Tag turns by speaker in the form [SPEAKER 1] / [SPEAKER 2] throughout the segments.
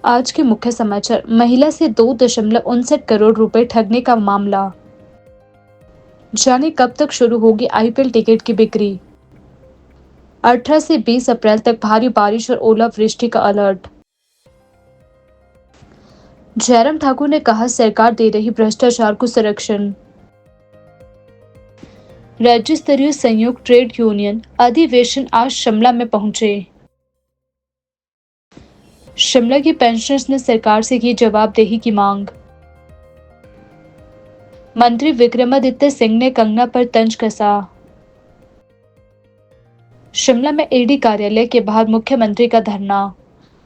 [SPEAKER 1] आज के मुख्य समाचार। महिला से 2.59 करोड़ रुपए ठगने का मामला। जाने कब तक शुरू होगी आईपीएल टिकट की बिक्री। 18 से 20 अप्रैल तक भारी बारिश और ओलावृष्टि का अलर्ट। जयराम ठाकुर ने कहा, सरकार दे रही भ्रष्टाचार को संरक्षण। राज्य स्तरीय संयुक्त ट्रेड यूनियन अधिवेशन आज शिमला में पहुंचे। शिमला की पेंशनर्स ने सरकार से की जवाबदेही की मांग। मंत्री विक्रमादित्य सिंह ने कंगना पर तंज कसा। शिमला में ईडी कार्यालय के बाहर मुख्यमंत्री का धरना।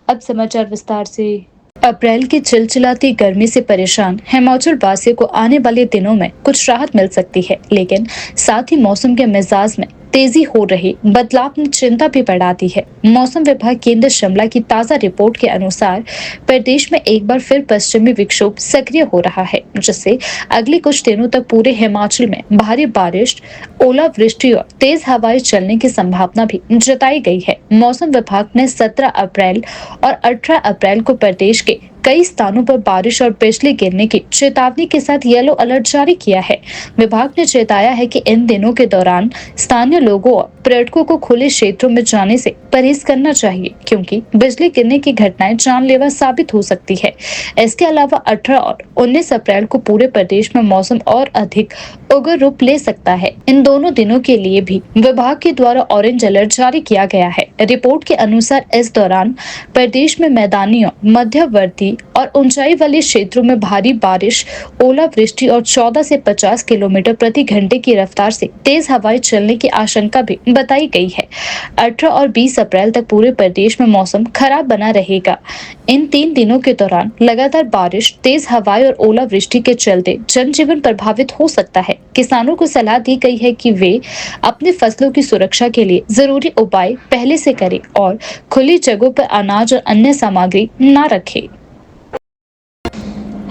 [SPEAKER 1] अब समाचार विस्तार से। अप्रैल की चिलचिलाती गर्मी से परेशान हिमाचल वासियों को आने वाले दिनों में कुछ राहत मिल सकती है, लेकिन साथ ही मौसम के मिजाज में तेजी हो रही बदलाव ने चिंता भी बढ़ा दी है। मौसम विभाग केंद्र शिमला की ताजा रिपोर्ट के अनुसार प्रदेश में एक बार फिर पश्चिमी विक्षोभ सक्रिय हो रहा है, जिससे अगले कुछ दिनों तक पूरे हिमाचल में भारी बारिश, ओलावृष्टि और तेज हवाएं चलने की संभावना भी जताई गई है। मौसम विभाग ने 17 अप्रैल और 18 अप्रैल को प्रदेश के कई स्थानों पर बारिश और बिजली गिरने की चेतावनी के साथ येलो अलर्ट जारी किया है। विभाग ने चेताया है कि इन दिनों के दौरान स्थानीय लोगों और पर्यटकों को खुले क्षेत्रों में जाने से परहेज करना चाहिए, क्योंकि बिजली गिरने की घटनाएं जानलेवा साबित हो सकती है। इसके अलावा 18 और 19 अप्रैल को पूरे प्रदेश में मौसम और अधिक उग्र रूप ले सकता है। इन दोनों दिनों के लिए भी विभाग के द्वारा ऑरेंज अलर्ट जारी किया गया है। रिपोर्ट के अनुसार इस दौरान प्रदेश में मैदानी और मध्यवर्ती और ऊंचाई वाले क्षेत्रों में भारी बारिश, ओलावृष्टि और 14 से 50 किलोमीटर प्रति घंटे की रफ्तार से तेज हवाएं चलने की आशंका भी बताई गई है। 18 और 20 अप्रैल तक पूरे प्रदेश में मौसम खराब बना रहेगा। इन 3 दिनों के दौरान लगातार बारिश, तेज हवाएं और ओलावृष्टि के चलते जनजीवन प्रभावित हो सकता है। किसानों को सलाह दी गई है कि वे अपनी फसलों की सुरक्षा के लिए जरूरी उपाय पहले से करें और खुली जगहों पर अनाज और अन्य सामग्री न रखें।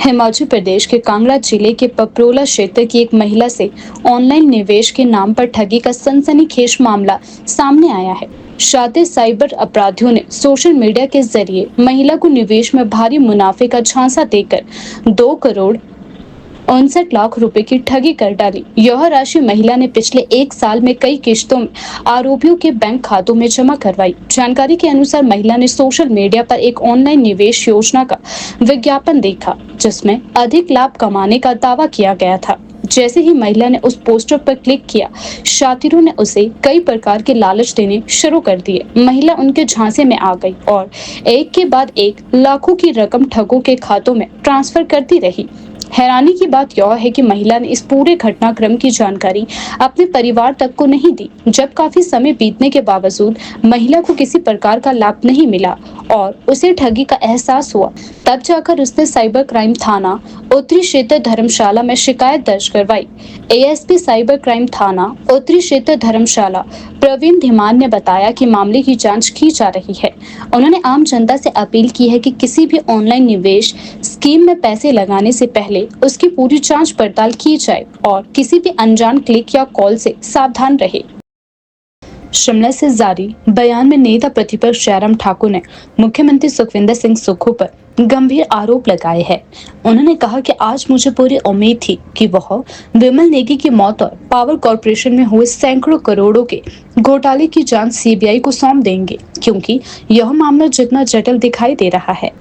[SPEAKER 1] हिमाचल प्रदेश के कांगड़ा जिले के पपरोला क्षेत्र की एक महिला से ऑनलाइन निवेश के नाम पर ठगी का सनसनीखेज मामला सामने आया है। शातिर साइबर अपराधियों ने सोशल मीडिया के जरिए महिला को निवेश में भारी मुनाफे का झांसा देकर 2,59,00,000 रुपए की ठगी कर डाली। यह राशि महिला ने पिछले 1 साल में कई किश्तों में आरोपियों के बैंक खातों में जमा करवाई। जानकारी के अनुसार महिला ने सोशल मीडिया पर एक ऑनलाइन निवेश योजना का विज्ञापन देखा, जिसमें अधिक लाभ कमाने का दावा किया गया था। जैसे ही महिला ने उस पोस्टर पर क्लिक किया, शातिरों ने उसे कई प्रकार के लालच देने शुरू कर दिए। महिला उनके झांसे में आ गई और एक के बाद एक लाखों की रकम ठगों के खातों में ट्रांसफर करती रही। हैरानी की बात यह है कि महिला ने इस पूरे घटनाक्रम की जानकारी अपने परिवार तक को नहीं दी। जब काफी समय बीतने के बावजूद महिला को किसी प्रकार का लाभ नहीं मिला और उसे ठगी का एहसास हुआ, तब जाकर उसने साइबर क्राइम थाना उत्तरी क्षेत्र धर्मशाला में शिकायत दर्ज करवाई। एएसपी साइबर क्राइम थाना उत्तरी क्षेत्र धर्मशाला प्रवीण धीमान ने बताया कि मामले की जांच की जा रही है। उन्होंने आम जनता से अपील की है कि किसी भी ऑनलाइन निवेश स्कीम में पैसे लगाने से पहले उसकी पूरी जांच पड़ताल की जाए और किसी भी अनजान क्लिक या कॉल से सावधान रहे। शिमला से जारी बयान में नेता प्रतिपक्ष जयराम ठाकुर ने मुख्यमंत्री सुखविंदर सिंह सुक्खू पर गंभीर आरोप लगाए हैं। उन्होंने कहा कि आज मुझे पूरी उम्मीद थी कि वह विमल नेगी की मौत और पावर कॉर्पोरेशन में हुए सैकड़ों करोड़ों के घोटाले की जांच सीबीआई को सौंप देंगे, क्योंकि यह मामला जितना जटिल दिखाई दे रहा है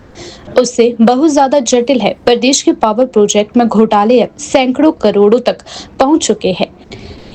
[SPEAKER 1] उससे बहुत ज्यादा जटिल है। प्रदेश के पावर प्रोजेक्ट में घोटाले अब सैकड़ों करोड़ों तक पहुंच चुके हैं।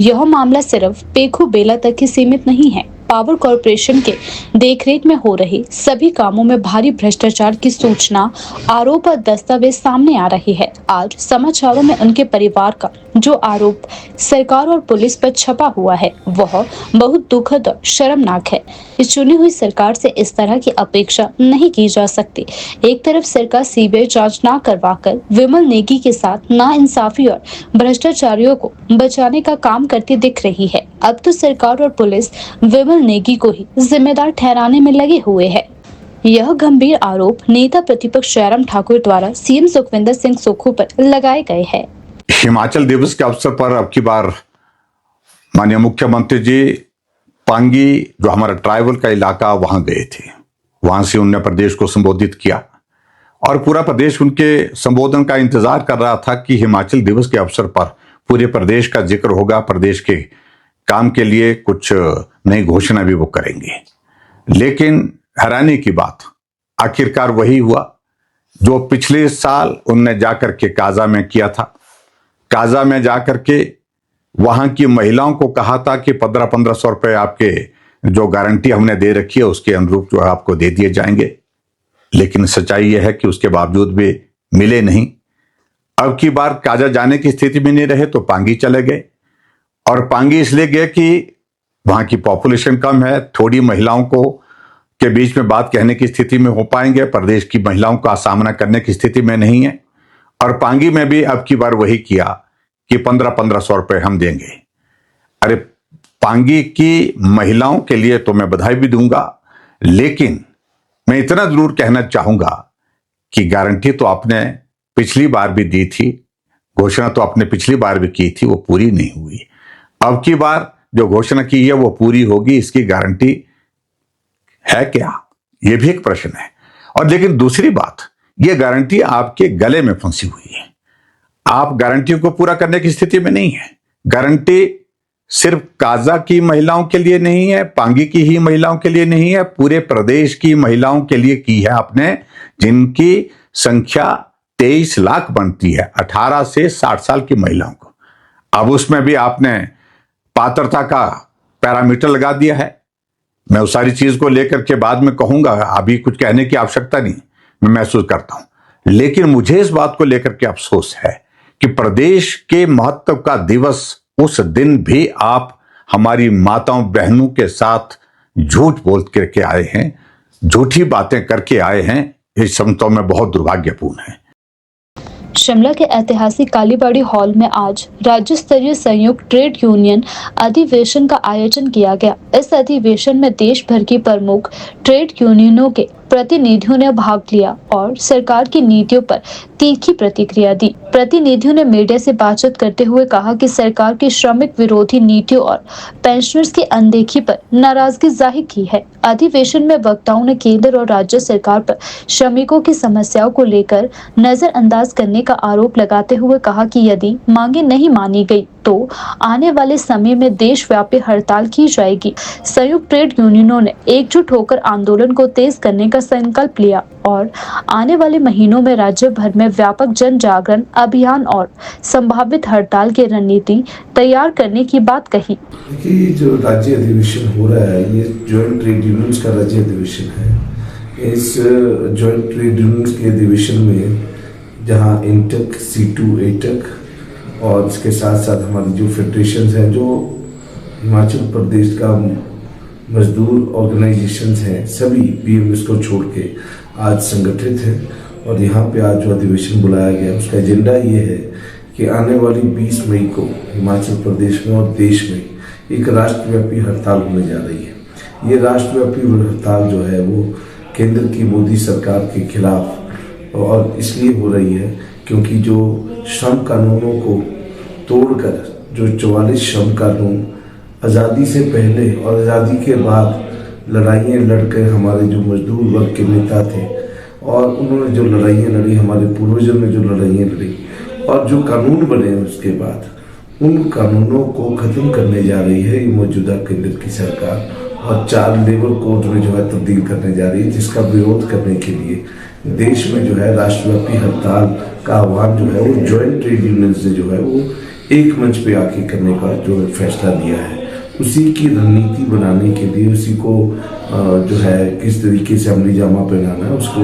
[SPEAKER 1] यह मामला सिर्फ पेखू बेला तक ही सीमित नहीं है। पावर कॉर्पोरेशन के देखरेख में हो रहे सभी कामों में भारी भ्रष्टाचार की सूचना, आरोप और दस्तावेज सामने आ रही है। आज समाचारों में उनके परिवार का जो आरोप सरकार और पुलिस पर छपा हुआ है, वह बहुत दुखद और शर्मनाक है। इस चुनी हुई सरकार से इस तरह की अपेक्षा नहीं की जा सकती। एक तरफ सरकार सीबीआई जांच न करवाकर विमल नेगी के साथ नाइंसाफी और भ्रष्टाचारियों को बचाने का काम करती दिख रही है। अब तो सरकार और पुलिस विमल नेगी को ही जिम्मेदार ठहराने में लगे हुए हैं। यह गंभीर आरोप नेता प्रतिपक्ष जयराम ठाकुर द्वारा सीएम सुखविंदर सिंह सुक्खू पर लगाए गए हैं।
[SPEAKER 2] हिमाचल दिवस के अवसर पर अब की बार माननीय मुख्यमंत्री जी पांगी, जो हमारा ट्राइबल का इलाका, वहां गए थे। वहां से उन्होंने प्रदेश को संबोधित किया। और पूरा प्रदेश उनके संबोधन का इंतजार कर रहा था कि हिमाचल दिवस के अवसर पर पूरे प्रदेश का जिक्र होगा, प्रदेश के काम के लिए कुछ नई घोषणा भी वो करेंगे। लेकिन हैरानी की बात, आखिरकार वही हुआ जो पिछले साल उनने जाकर के काजा में किया था। काजा में जाकर के वहां की महिलाओं को कहा था कि 1500 रुपए आपके जो गारंटी हमने दे रखी है उसके अनुरूप जो है आपको दे दिए जाएंगे। लेकिन सच्चाई यह है कि उसके बावजूद भी मिले नहीं। अब की बार काजा जाने की स्थिति में नहीं रहे तो पांगी चले गए, और पांगी इसलिए गए कि वहां की पॉपुलेशन कम है, थोड़ी महिलाओं को के बीच में बात कहने की स्थिति में हो पाएंगे, प्रदेश की महिलाओं का सामना करने की स्थिति में नहीं है। और पांगी में भी अब की बार वही किया कि 1500 रुपए हम देंगे। अरे पांगी की महिलाओं के लिए तो मैं बधाई भी दूंगा, लेकिन मैं इतना जरूर कहना चाहूंगा कि गारंटी तो आपने पिछली बार भी दी थी, घोषणा तो आपने पिछली बार भी की थी, वो पूरी नहीं हुई। अब की बार जो घोषणा की है वो पूरी होगी, इसकी गारंटी है क्या, ये भी एक प्रश्न है। और लेकिन दूसरी बात, ये गारंटी आपके गले में फंसी हुई है। आप गारंटी को पूरा करने की स्थिति में नहीं है। गारंटी सिर्फ काजा की महिलाओं के लिए नहीं है, पांगी की ही महिलाओं के लिए नहीं है, पूरे प्रदेश की महिलाओं के लिए की है आपने, जिनकी संख्या 23 लाख बनती है, 18 से 60 साल की महिलाओं को। अब उसमें भी आपने पात्रता का पैरामीटर लगा दिया है। मैं उस सारी चीज को लेकर के बाद में कहूंगा, अभी कुछ कहने की आवश्यकता नहीं, मैं महसूस करता हूं। लेकिन मुझे इस बात को लेकर के अफसोस है कि प्रदेश के महत्व का दिवस उस दिन भी आप हमारी माताओं बहनों के साथ झूठ बोल करके आए हैं, झूठी बातें करके आए हैं। इस समझता में बहुत दुर्भाग्यपूर्ण है।
[SPEAKER 1] शिमला के ऐतिहासिक कालीबाड़ी हॉल में आज राज्य स्तरीय संयुक्त ट्रेड यूनियन अधिवेशन का आयोजन किया गया। इस अधिवेशन में देश भर की प्रमुख ट्रेड यूनियनों के प्रतिनिधियों ने भाग लिया और सरकार की नीतियों पर तीखी प्रतिक्रिया दी। प्रतिनिधियों ने मीडिया से बातचीत करते हुए कहा कि सरकार की श्रमिक विरोधी नीतियों और पेंशनर्स की अनदेखी पर नाराजगी जाहिर की है। अधिवेशन में वक्ताओं ने केंद्र और राज्य सरकार पर श्रमिकों की समस्याओं को लेकर नजरअंदाज करने का आरोप लगाते हुए कहा कि यदि मांगे नहीं मानी गई तो आने वाले समय में देशव्यापी हड़ताल की जाएगी। संयुक्त ट्रेड यूनियनों ने एकजुट होकर आंदोलन को तेज करने का संकल्प लिया और आने वाले महीनों में राज्य भर में व्यापक जन जागरण अभियान और संभावित हड़ताल की रणनीति तैयार करने की बात कही।
[SPEAKER 3] देखिए, जो राज्य अधिवेशन हो रहा है ये जॉइंट ट्रेड यूनियंस का राज्य अधिवेशन है। इस जॉइंट ट्रेड यूनियंस के अधिवेशन में जहां इंटक, C2, एटक और इसके साथ साथ हमारी जो फेडरेशन हैं, जो हिमाचल प्रदेश का मजदूर ऑर्गेनाइजेशंस हैं, सभी BMS को छोड़ के आज संगठित हैं। और यहाँ पे आज जो अधिवेशन बुलाया गया उसका एजेंडा ये है कि आने वाली 20 मई को हिमाचल प्रदेश में और देश में एक राष्ट्रव्यापी हड़ताल होने जा रही है। ये राष्ट्रव्यापी हड़ताल जो है वो केंद्र की मोदी सरकार के खिलाफ और इसलिए हो रही है क्योंकि जो श्रम कानूनों को तोड़कर जो 44 श्रम कानून आज़ादी से पहले और आज़ादी के बाद लड़ाइयाँ लड़कर हमारे जो मजदूर वर्ग के नेता थे और उन्होंने जो लड़ाइयाँ लड़ी, हमारे पूर्वजों ने जो लड़ाइयाँ लड़ी और जो कानून बने उसके बाद, उन कानूनों को ख़त्म करने जा रही है ये मौजूदा केंद्र की सरकार और 4 लेबर कोड में जो है तब्दील करने जा रही है, जिसका विरोध करने के लिए देश में जो है राष्ट्रव्यापी हड़ताल का आह्वान जो है वो जॉइंट ट्रेड यूनियन से जो है वो एक मंच पे आके करने का जो फैसला लिया है। उसी की रणनीति बनाने के लिए, उसी को जो है किस तरीके से अमली जामा पहनाना है, उसको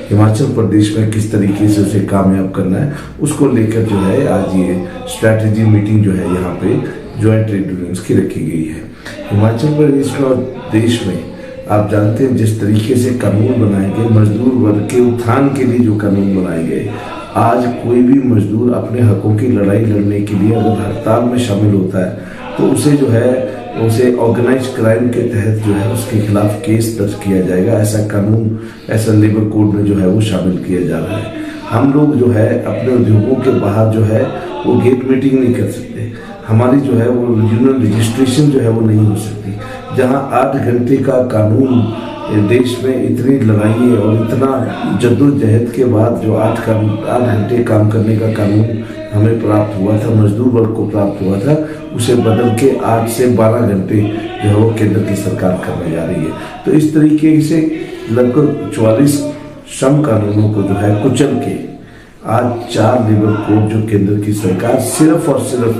[SPEAKER 3] हिमाचल प्रदेश में किस तरीके से उसे कामयाब करना है, उसको लेकर जो है आज ये स्ट्रैटेजी मीटिंग जो है यहाँ पे जॉइंट ट्रेड यूनियंस की रखी गई है। हिमाचल प्रदेश में और देश में आप जानते हैं जिस तरीके से कानून बनाए गए, मजदूर वर्ग के उत्थान के लिए जो कानून बनाए गए, आज कोई भी मजदूर अपने हकों की लड़ाई लड़ने के लिए अगर हड़ताल में शामिल होता है तो उसे जो है उसे ऑर्गेनाइज क्राइम के तहत जो है उसके खिलाफ केस दर्ज किया जाएगा। ऐसा कानून, ऐसा लेबर कोड में जो है वो शामिल किया जा रहा है। हम लोग जो है अपने उद्योगों के बाहर जो है वो गेट मीटिंग नहीं कर सकते, हमारी जो है वो यूनियन रजिस्ट्रेशन जो है वो नहीं हो सकती। जहां 8 घंटे का कानून देश में इतनी लड़ाइयाँ और इतना जद्दोजहद के बाद जो 8 घंटे काम करने का कानून हमें प्राप्त हुआ था, मजदूर वर्ग को प्राप्त हुआ था, उसे बदल के 8 से 12 घंटे जो है वो केंद्र की सरकार करने जा रही है। तो इस तरीके से लगभग 44 श्रम कानूनों को जो है कुचल के आज 4 लेबर कोड जो केंद्र की सरकार सिर्फ और सिर्फ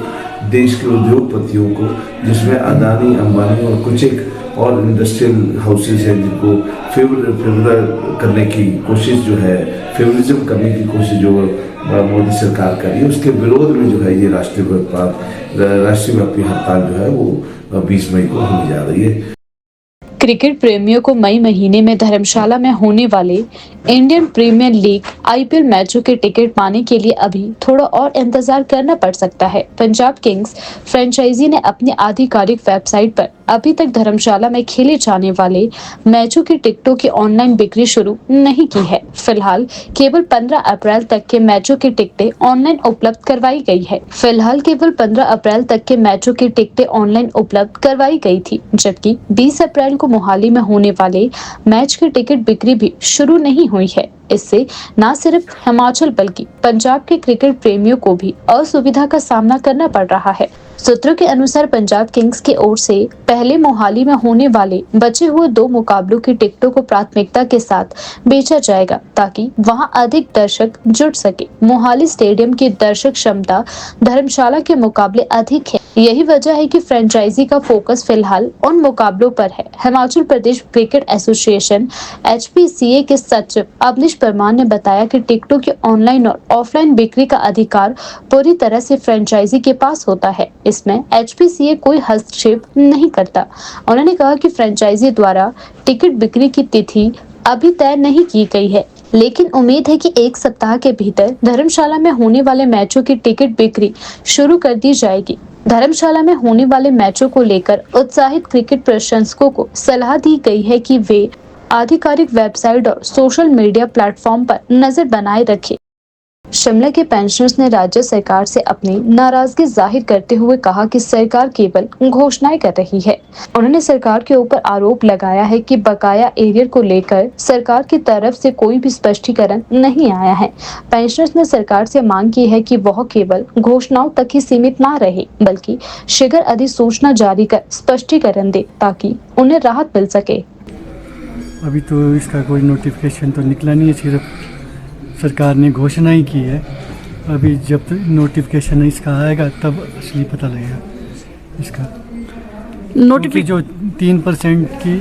[SPEAKER 3] देश के उद्योगपतियों को, जिसमें अदानी, अंबानी और कुछ एक और इंडस्ट्रियल हाउसेज हैं जिनको फेवर करने की कोशिश जो है, फेवरिज्म करने की कोशिश जो मोदी सरकार कर रही है, उसके विरोध में जो है ये राष्ट्रव्यापी हड़ताल जो है वो 20 मई को होने जा रही है।
[SPEAKER 1] क्रिकेट प्रेमियों को मई महीने में धर्मशाला में होने वाले इंडियन प्रीमियर लीग आईपीएल मैचों के टिकट पाने के लिए अभी थोड़ा और इंतजार करना पड़ सकता है। पंजाब किंग्स फ्रेंचाइजी ने अपनी आधिकारिक वेबसाइट पर अभी तक धर्मशाला में खेले जाने वाले मैचों की टिकटों की ऑनलाइन बिक्री शुरू नहीं की है। फिलहाल केवल 15 अप्रैल तक के मैचों की टिकटें ऑनलाइन उपलब्ध करवाई गई है। फिलहाल केवल 15 अप्रैल तक के मैचों की टिकटें ऑनलाइन उपलब्ध करवाई गई थी, जबकि 20 अप्रैल को मोहाली में होने वाले मैच की टिकट बिक्री भी शुरू नहीं हुई है। इससे न सिर्फ हिमाचल बल्कि पंजाब के क्रिकेट प्रेमियों को भी असुविधा का सामना करना पड़ रहा है। सूत्रों के अनुसार पंजाब किंग्स की ओर से पहले मोहाली में होने वाले बचे हुए 2 मुकाबलों की टिकटों को प्राथमिकता के साथ बेचा जाएगा ताकि वहां अधिक दर्शक जुट सके। मोहाली स्टेडियम की दर्शक क्षमता धर्मशाला के मुकाबले अधिक है। यही वजह है कि फ्रेंचाइजी का फोकस फिलहाल उन मुकाबलों पर है। Himachal Pradesh cricket association HPCA के सचिव अवनीश परमार ने बताया कि टिकटों की ऑनलाइन और ऑफलाइन बिक्री का अधिकार पूरी तरह से फ्रेंचाइजी के पास होता है। इसमें HPCA कोई हस्तक्षेप नहीं करता। उन्होंने कहा कि फ्रेंचाइजी द्वारा टिकट बिक्री की तिथि अभी तय नहीं की गई है, लेकिन उम्मीद है कि 1 सप्ताह के भीतर धर्मशाला में होने वाले मैचों की टिकट बिक्री शुरू कर दी जाएगी। धर्मशाला में होने वाले मैचों को लेकर उत्साहित क्रिकेट प्रशंसकों को सलाह दी गई है कि वे आधिकारिक वेबसाइट और सोशल मीडिया प्लेटफॉर्म पर नजर बनाए रखें। शिमला के पेंशनर्स ने राज्य सरकार से अपनी नाराजगी जाहिर करते हुए कहा कि सरकार केवल घोषणाएं कर रही है। उन्होंने सरकार के ऊपर आरोप लगाया है कि बकाया एरियर को लेकर सरकार की तरफ से कोई भी स्पष्टीकरण नहीं आया है। पेंशनर्स ने सरकार से मांग की है कि वह केवल घोषणाओं तक ही सीमित ना रहे, बल्कि शीघ्र अधिसूचना जारी कर स्पष्टीकरण दे ताकि उन्हें राहत मिल सके।
[SPEAKER 4] अभी तो इसका कोई नोटिफिकेशन तो निकला नहीं है, सिर्फ सरकार ने घोषणा ही की है। अभी जब नोटिफिकेशन इसका आएगा तब असली पता लगेगा इसका। नोटिफिकेशन जो 3% की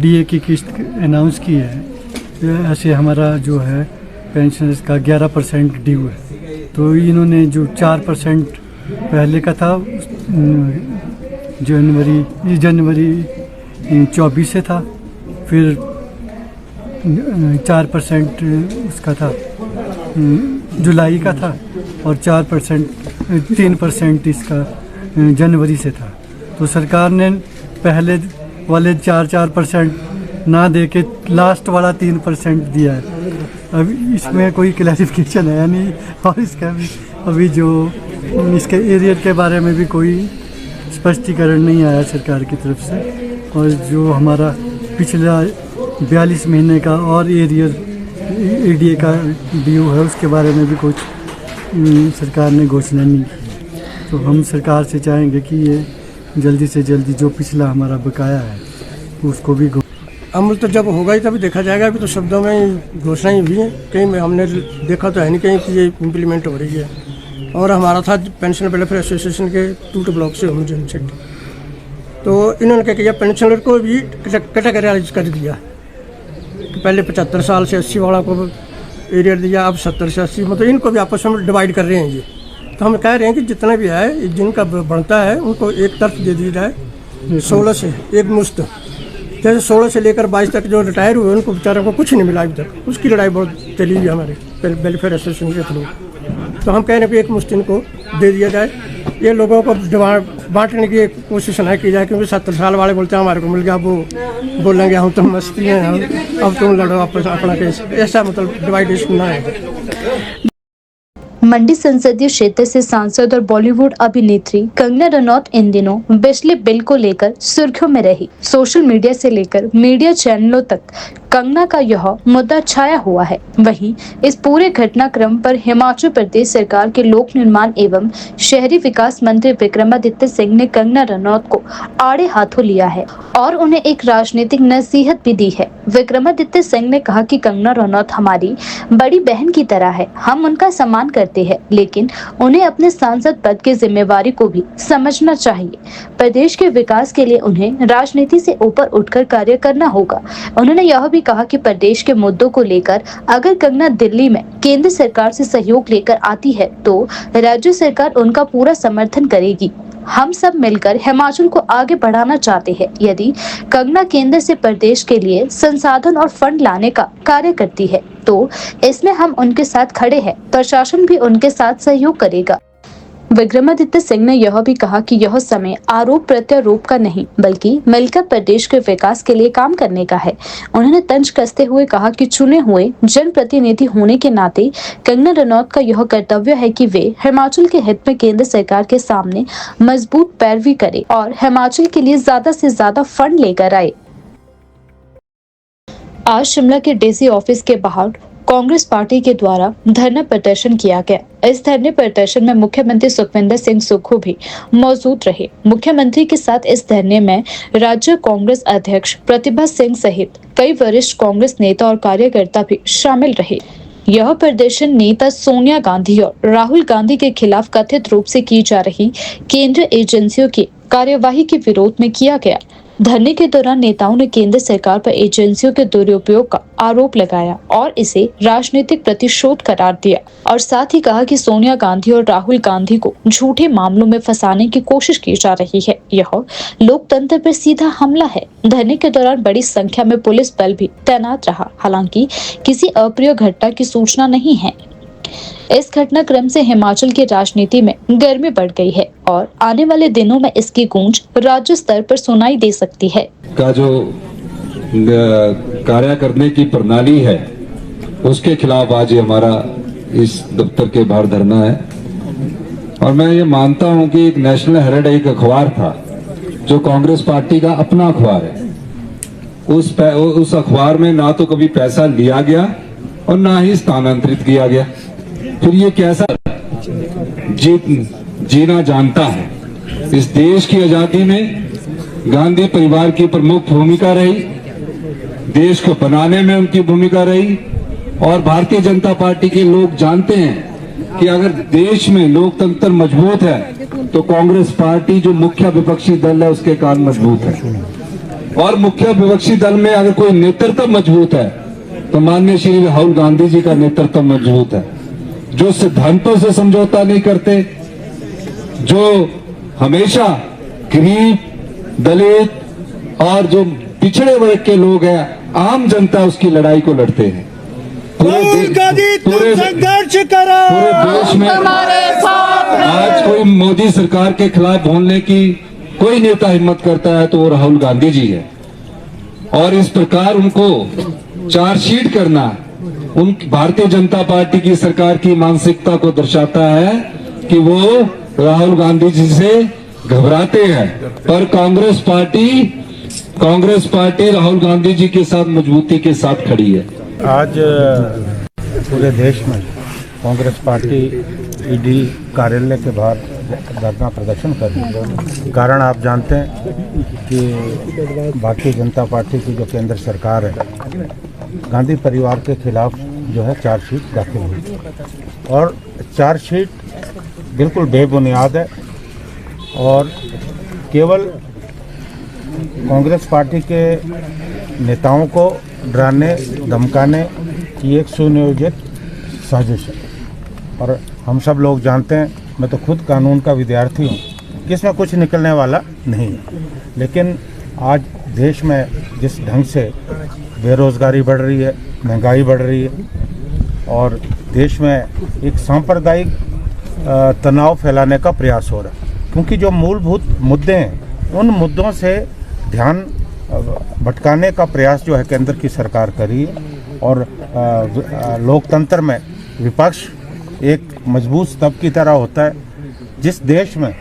[SPEAKER 4] DA की किस्त अनाउंस की है, ऐसे हमारा जो है पेंशनर्स का 11% ड्यू है। तो इन्होंने जो 4% पहले का था जनवरी 24 से था, फिर 4% उसका था जुलाई का था, और 3% इसका जनवरी से था। तो सरकार ने पहले वाले 4% ना दे के लास्ट वाला 3% दिया है। अभी इसमें कोई क्लैरिफिकेशन है नहीं, और इसका भी अभी जो इसके एरियर के बारे में भी कोई स्पष्टीकरण नहीं आया सरकार की तरफ से। और जो हमारा पिछला 42 महीने का और ADA का ड्यू है, उसके बारे में भी कुछ सरकार ने घोषणा नहीं की। तो हम सरकार से चाहेंगे कि ये जल्दी से जल्दी जो पिछला हमारा बकाया है उसको भी
[SPEAKER 5] अमल तो जब होगा ही तभी देखा जाएगा। अभी तो शब्दों में घोषणा ही हुई है, कहीं में हमने देखा तो है नहीं कहीं कि ये इम्प्लीमेंट हो रही है। और हमारा था पेंशन वेलफेयर एसोसिएशन के टूट ब्लॉक से होम जनसेट, तो इन्होंने क्या किया, पेंशनर को भी कैटेगराइज कर दिया। पहले 75 साल से 80 वाला को एरियर दिया, अब 70 से 80, मतलब इनको भी आपस में डिवाइड कर रहे हैं ये। तो हम कह रहे हैं कि जितना भी है जिनका बढ़ता है उनको एक तरफ दे दी जाए 16 से एक मुश्त। जैसे 16 से लेकर 22 तक जो रिटायर हुए उनको बेचारों को कुछ नहीं मिला अभी तक। उसकी लड़ाई बहुत चली हुई हमारे वेलफेयर एसोसिएशन के थ्रू। तो हम कह रहे हैं कि एक मुश्त इनको दे दिया जाए। ये लोगों को बांटने की कोशिश ना की जाए, क्योंकि 70 साल वाले बोलते हैं हमारे को मिल गया, वो बोलेंगे हम तो मस्ती हैं, अब तुम लड़ो आपस अपना केस, ऐसा मतलब डिवाइडेशन ना है।
[SPEAKER 1] मंडी संसदीय क्षेत्र से सांसद और बॉलीवुड अभिनेत्री कंगना रनौत इन दिनों बिजली बिल को लेकर सुर्खियों में रही। सोशल मीडिया से लेकर मीडिया चैनलों तक कंगना का यह मुद्दा छाया हुआ है। वहीं इस पूरे घटनाक्रम पर हिमाचल प्रदेश सरकार के लोक निर्माण एवं शहरी विकास मंत्री विक्रमादित्य सिंह ने कंगना रनौत को आड़े हाथों लिया है और उन्हें एक राजनीतिक नसीहत भी दी है। विक्रमादित्य सिंह ने कहा कि कंगना रनौत हमारी बड़ी बहन की तरह है, हम उनका सम्मान करते हैं, लेकिन उन्हें अपने सांसद पद की जिम्मेवारी को भी समझना चाहिए। प्रदेश के विकास के लिए उन्हें राजनीति से ऊपर उठकर कार्य करना होगा। उन्होंने यह भी कहा कि प्रदेश के मुद्दों को लेकर अगर कंगना दिल्ली में केंद्र सरकार से सहयोग लेकर आती है तो राज्य सरकार उनका पूरा समर्थन करेगी। हम सब मिलकर हिमाचल को आगे बढ़ाना चाहते हैं। यदि कंगना केंद्र से प्रदेश के लिए संसाधन और फंड लाने का कार्य करती है तो इसमें हम उनके साथ खड़े हैं, प्रशासन भी उनके साथ सहयोग करेगा। विक्रमादित्य सिंह ने यह भी कहा कि यह समय आरोप प्रत्यारोप का नहीं बल्कि मिलकर प्रदेश के विकास के लिए काम करने का है। उन्होंने तंज कसते हुए कहा कि चुने हुए जनप्रतिनिधि होने के नाते कंगना रनौत का यह कर्तव्य है कि वे हिमाचल के हित में केंद्र सरकार के सामने मजबूत पैरवी करे और हिमाचल के लिए ज्यादा से ज्यादा फंड लेकर आए। आज शिमला के डीसी ऑफिस के बाहर कांग्रेस पार्टी के द्वारा धरना प्रदर्शन किया गया। इस धरने प्रदर्शन में मुख्यमंत्री सुखविंदर सिंह सुक्खू भी मौजूद रहे। मुख्यमंत्री के साथ इस धरने में राज्य कांग्रेस अध्यक्ष प्रतिभा सिंह सहित कई वरिष्ठ कांग्रेस नेता और कार्यकर्ता भी शामिल रहे। यह प्रदर्शन नेता सोनिया गांधी और राहुल गांधी के खिलाफ कथित रूप से की जा रही केंद्रीय एजेंसियों की कार्यवाही के विरोध में किया गया। धरने के दौरान नेताओं ने केंद्र सरकार पर एजेंसियों के दुरुपयोग का आरोप लगाया और इसे राजनीतिक प्रतिशोध करार दिया और साथ ही कहा कि सोनिया गांधी और राहुल गांधी को झूठे मामलों में फंसाने की कोशिश की जा रही है। यह लोकतंत्र पर सीधा हमला है। धरने के दौरान बड़ी संख्या में पुलिस बल भी तैनात रहा। हालांकि किसी अप्रिय घटना की सूचना नहीं है। इस घटनाक्रम से हिमाचल की राजनीति में गर्मी बढ़ गई है और आने वाले दिनों में इसकी गूंज राज्य स्तर पर सुनाई दे सकती है।
[SPEAKER 6] का जो कार्य करने की प्रणाली है उसके खिलाफ आज हमारा इस दफ्तर के बाहर धरना है। और मैं ये मानता हूं कि एक नेशनल हेराल्ड एक अखबार था जो कांग्रेस पार्टी का अपना अखबार है। उस अखबार में ना तो कभी पैसा लिया गया और ना ही स्थानांतरित किया गया। फिर ये कैसा जीना जानता है। इस देश की आजादी में गांधी परिवार की प्रमुख भूमिका रही, देश को बनाने में उनकी भूमिका रही और भारतीय जनता पार्टी के लोग जानते हैं कि अगर देश में लोकतंत्र मजबूत है तो कांग्रेस पार्टी जो मुख्य विपक्षी दल है उसके कान मजबूत है। और मुख्य विपक्षी दल में अगर कोई नेतृत्व मजबूत है तो माननीय श्री राहुल गांधी जी का नेतृत्व मजबूत है, जो सिद्धांतों से समझौता नहीं करते, जो हमेशा गरीब, दलित और जो पिछड़े वर्ग के लोग हैं, आम जनता उसकी लड़ाई को लड़ते हैं। पूरे देश में आज कोई मोदी सरकार के खिलाफ बोलने की कोई नेता हिम्मत करता है तो वो राहुल गांधी जी है। और इस प्रकार उनको चार्जशीट करना उन भारतीय जनता पार्टी की सरकार की मानसिकता को दर्शाता है कि वो राहुल गांधी जी से घबराते हैं। पर कांग्रेस पार्टी राहुल गांधी जी के साथ मजबूती के साथ खड़ी है।
[SPEAKER 7] आज पूरे देश में कांग्रेस पार्टी ईडी कार्यालय के बाहर धरना प्रदर्शन कर रही है। कारण आप जानते हैं कि भारतीय जनता पार्टी की जो केंद्र सरकार है गांधी परिवार के खिलाफ जो है चार्जशीट दाखिल हुई और चार्जशीट बिल्कुल बेबुनियाद है और केवल कांग्रेस पार्टी के नेताओं को डराने धमकाने की एक सुनियोजित साजिश है। और हम सब लोग जानते हैं, मैं तो खुद कानून का विद्यार्थी हूँ, कि इसमें कुछ निकलने वाला नहीं है। लेकिन आज देश में जिस ढंग से बेरोज़गारी बढ़ रही है, महंगाई बढ़ रही है और देश में एक सांप्रदायिक तनाव फैलाने का प्रयास हो रहा है, क्योंकि जो मूलभूत मुद्दे हैं उन मुद्दों से ध्यान भटकाने का प्रयास जो है केंद्र की सरकार कर रही है। और लोकतंत्र में विपक्ष एक मजबूत स्तंभ की तरह होता है। जिस देश में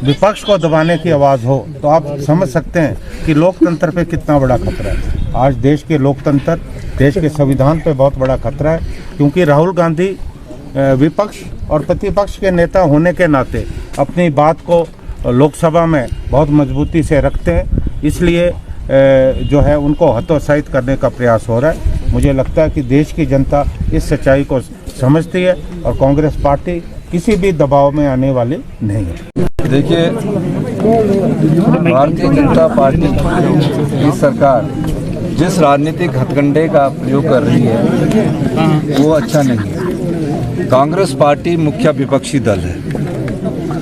[SPEAKER 7] विपक्ष को दबाने की आवाज़ हो तो आप समझ सकते हैं कि लोकतंत्र पे कितना बड़ा खतरा है। आज देश के लोकतंत्र, देश के संविधान पे बहुत बड़ा खतरा है, क्योंकि राहुल गांधी विपक्ष और प्रतिपक्ष के नेता होने के नाते अपनी बात को लोकसभा में बहुत मजबूती से रखते हैं, इसलिए जो है उनको हतोत्साहित करने का प्रयास हो रहा है। मुझे लगता है कि देश की जनता इस सच्चाई को समझती है और कांग्रेस पार्टी किसी भी दबाव में आने वाली नहीं है।
[SPEAKER 6] देखिए, भारतीय जनता पार्टी की सरकार जिस राजनीतिक हथकंडे का प्रयोग कर रही है वो अच्छा नहीं है। कांग्रेस पार्टी मुख्य विपक्षी दल है।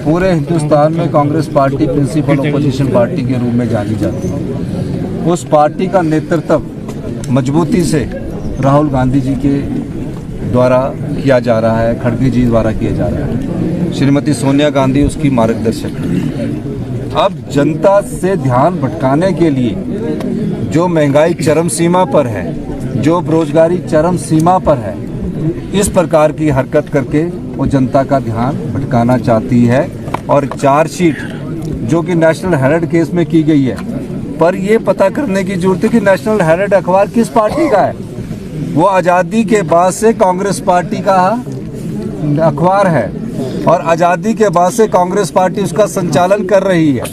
[SPEAKER 6] पूरे हिंदुस्तान में Congress party principal opposition party के रूप में जानी जाती है। उस पार्टी का नेतृत्व मजबूती से राहुल गांधी जी के द्वारा किया जा रहा है, खड़गे जी द्वारा किया जा रहा है। श्रीमती सोनिया गांधी उसकी मार्गदर्शक है। अब जनता से ध्यान भटकाने के लिए जो महंगाई चरम सीमा पर है, जो बेरोजगारी चरम सीमा पर है, इस प्रकार की हरकत करके वो जनता का ध्यान भटकाना चाहती है। और चार्जशीट जो कि नेशनल हेराल्ड केस में की गई है, पर ये पता करने की जरूरत है कि नेशनल हेराल्ड अखबार किस पार्टी का है। वो आज़ादी के बाद से कांग्रेस पार्टी का अखबार है और आज़ादी के बाद से कांग्रेस पार्टी उसका संचालन कर रही है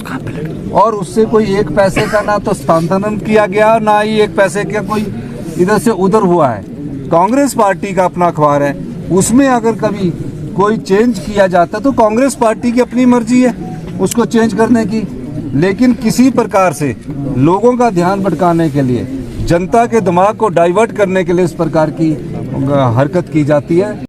[SPEAKER 6] और उससे कोई एक पैसे का ना तो स्थानांतरण किया गया, ना ही एक पैसे का कोई इधर से उधर हुआ है। कांग्रेस पार्टी का अपना अखबार है, उसमें अगर कभी कोई चेंज किया जाता तो कांग्रेस पार्टी की अपनी मर्जी है उसको चेंज करने की। लेकिन किसी प्रकार से लोगों का ध्यान भटकाने के लिए, जनता के दिमाग को डाइवर्ट करने के लिए इस प्रकार की हरकत की जाती है।